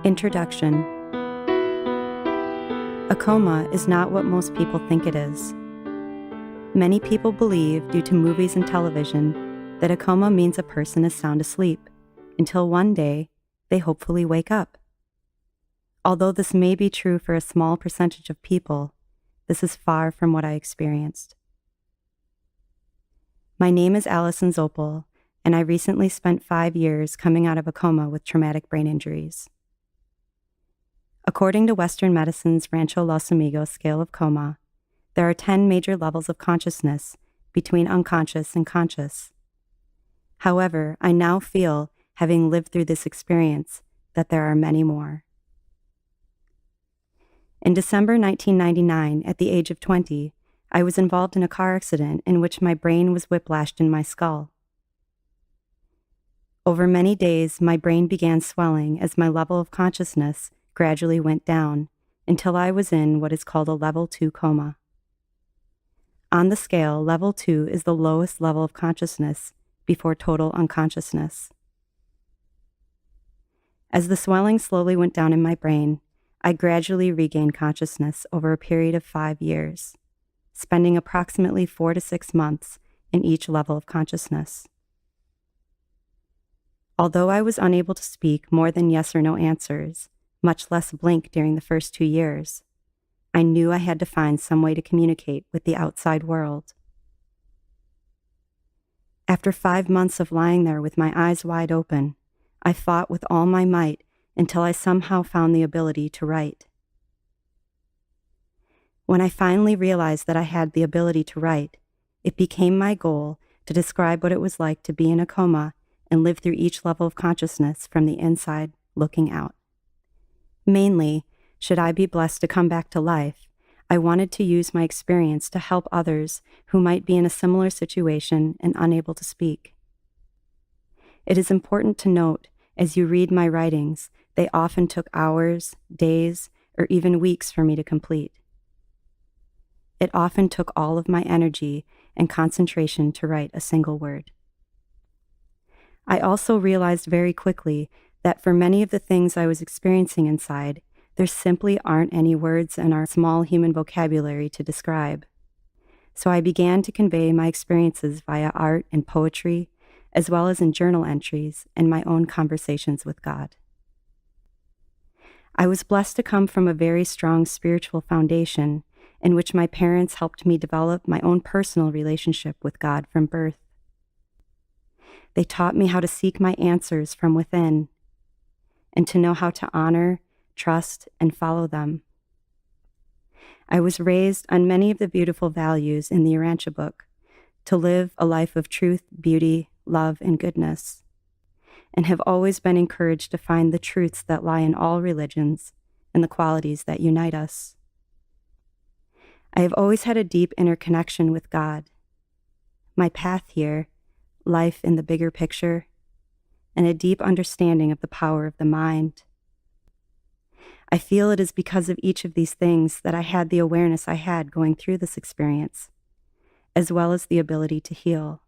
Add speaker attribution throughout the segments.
Speaker 1: Introduction. A coma is not what most people think it is. Many people believe, due to movies and television, that a coma means a person is sound asleep, until one day they hopefully wake up. Although this may be true for a small percentage of people, this is far from what I experienced. My name is Allison, and I recently spent 5 years coming out of a coma with traumatic brain injuries. According to Western medicine's Rancho Los Amigos scale of coma, there are 10 major levels of consciousness between unconscious and conscious. However, I now feel, having lived through this experience, that there are many more. In December 1999, at the age of 20, I was involved in a car accident in which my brain was whiplashed in my skull. Over many days, my brain began swelling as my level of consciousness gradually went down until I was in what is called a level 2 coma. On the scale, level 2 is the lowest level of consciousness before total unconsciousness. As the swelling slowly went down in my brain, I gradually regained consciousness over a period of 5 years, spending approximately 4 to 6 months in each level of consciousness. Although I was unable to speak more than yes or no answers, much less blink during the first 2 years, I knew I had to find some way to communicate with the outside world. After 5 months of lying there with my eyes wide open, I fought with all my might until I somehow found the ability to write. When I finally realized that I had the ability to write, it became my goal to describe what it was like to be in a coma and live through each level of consciousness from the inside looking out. Mainly, should I be blessed to come back to life, I wanted to use my experience to help others who might be in a similar situation and unable to speak. It is important to note, as you read my writings, they often took hours, days, or even weeks for me to complete. It often took all of my energy and concentration to write a single word. I also realized very quickly that for many of the things I was experiencing inside, there simply aren't any words in our small human vocabulary to describe. So I began to convey my experiences via art and poetry, as well as in journal entries and my own conversations with God. I was blessed to come from a very strong spiritual foundation in which my parents helped me develop my own personal relationship with God from birth. They taught me how to seek my answers from within and to know how to honor, trust, and follow them. I was raised on many of the beautiful values in the Urantia book, to live a life of truth, beauty, love, and goodness, and have always been encouraged to find the truths that lie in all religions and the qualities that unite us. I have always had a deep inner connection with God. My path here, life in the bigger picture, and a deep understanding of the power of the mind. I feel it is because of each of these things that I had the awareness I had going through this experience, as well as the ability to heal.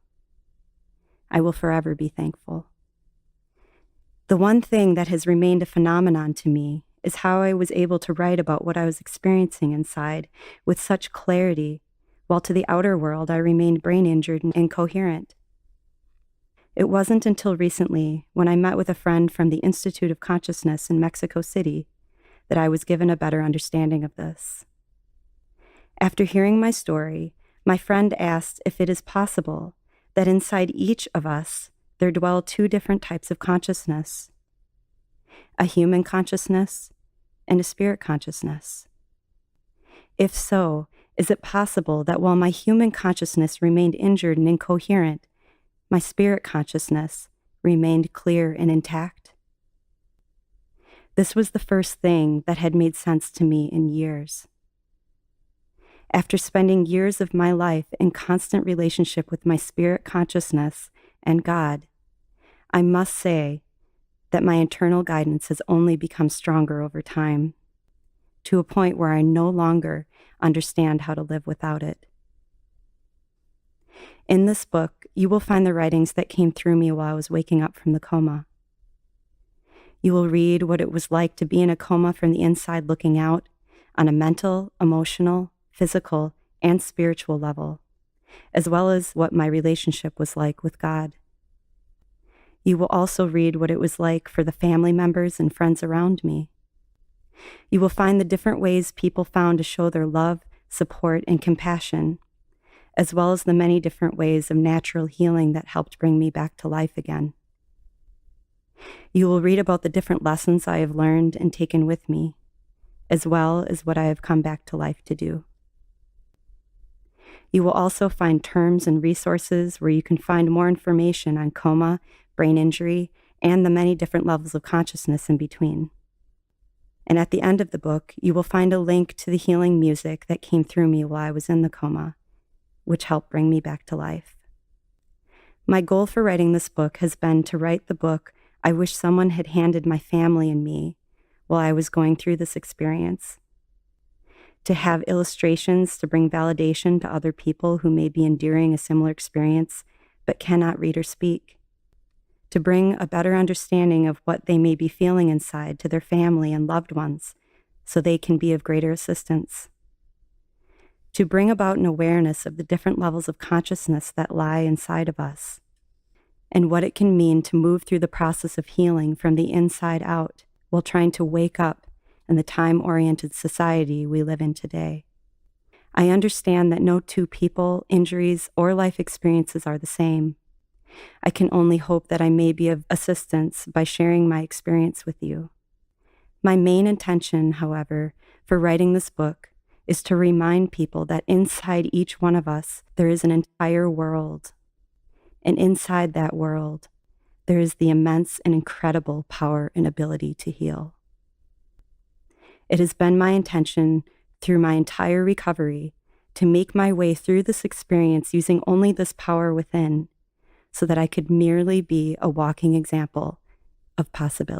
Speaker 1: I will forever be thankful. The one thing that has remained a phenomenon to me is how I was able to write about what I was experiencing inside with such clarity, while to the outer world I remained brain injured and incoherent. It wasn't until recently, when I met with a friend from the Institute of Consciousness in Mexico City, that I was given a better understanding of this. After hearing my story, my friend asked if it is possible that inside each of us there dwell 2 different types of consciousness: a human consciousness and a spirit consciousness. If so, is it possible that while my human consciousness remained injured and incoherent, my spirit consciousness remained clear and intact? This was the first thing that had made sense to me in years. After spending years of my life in constant relationship with my spirit consciousness and God, I must say that my internal guidance has only become stronger over time, to a point where I no longer understand how to live without it. In this book, you will find the writings that came through me while I was waking up from the coma. You will read what it was like to be in a coma from the inside looking out on a mental, emotional, physical, and spiritual level, as well as what my relationship was like with God. You will also read what it was like for the family members and friends around me. You will find the different ways people found to show their love, support, and compassion, as well as the many different ways of natural healing that helped bring me back to life again. You will read about the different lessons I have learned and taken with me, as well as what I have come back to life to do. You will also find terms and resources where you can find more information on coma, brain injury, and the many different levels of consciousness in between. And at the end of the book, you will find a link to the healing music that came through me while I was in the coma, which helped bring me back to life. My goal for writing this book has been to write the book I wish someone had handed my family and me while I was going through this experience. To have illustrations to bring validation to other people who may be enduring a similar experience but cannot read or speak. To bring a better understanding of what they may be feeling inside to their family and loved ones so they can be of greater assistance. To bring about an awareness of the different levels of consciousness that lie inside of us and what it can mean to move through the process of healing from the inside out while trying to wake up in the time-oriented society we live in today. I understand that no two people, injuries, or life experiences are the same. I can only hope that I may be of assistance by sharing my experience with you. My main intention, however, for writing this book is to remind people that inside each one of us, there is an entire world. And inside that world, there is the immense and incredible power and ability to heal. It has been my intention through my entire recovery to make my way through this experience using only this power within, so that I could merely be a walking example of possibility.